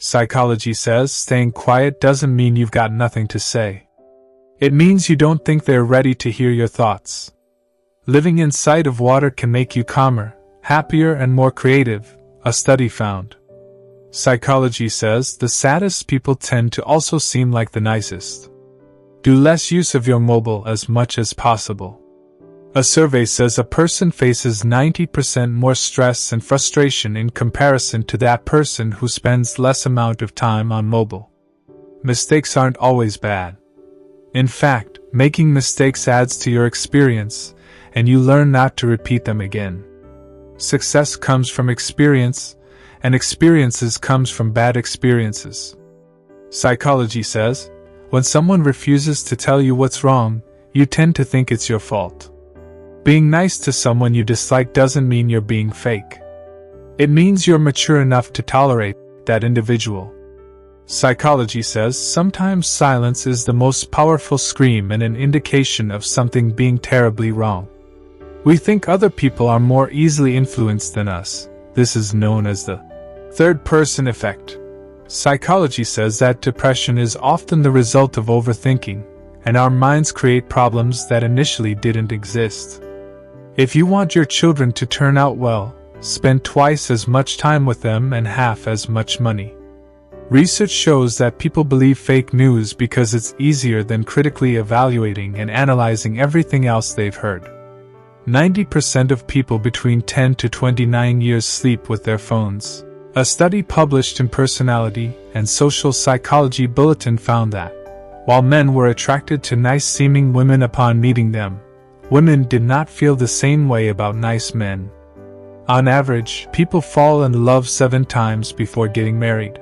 Psychology says staying quiet doesn't mean you've got nothing to say. It means you don't think they're ready to hear your thoughts. Living in sight of water can make you calmer, happier, and more creative, a study found. Psychology says the saddest people tend to also seem like the nicest. Do less use of your mobile as much as possible. A survey says a person faces 90% more stress and frustration in comparison to that person who spends less amount of time on mobile. Mistakes aren't always bad. In fact, making mistakes adds to your experience, and you learn not to repeat them again. Success comes from experience, and experiences comes from bad experiences. Psychology says, when someone refuses to tell you what's wrong, you tend to think it's your fault. Being nice to someone you dislike doesn't mean you're being fake. It means you're mature enough to tolerate that individual. Psychology says sometimes silence is the most powerful scream and an indication of something being terribly wrong. We think other people are more easily influenced than us. This is known as the third-person effect. Psychology says that depression is often the result of overthinking, and our minds create problems that initially didn't exist. If you want your children to turn out well, spend twice as much time with them and half as much money. Research shows that people believe fake news because it's easier than critically evaluating and analyzing everything else they've heard. 90% of people between 10 to 29 years sleep with their phones. A study published in Personality and Social Psychology Bulletin found that, while men were attracted to nice-seeming women upon meeting them, women did not feel the same way about nice men. On average, people fall in love 7 times before getting married.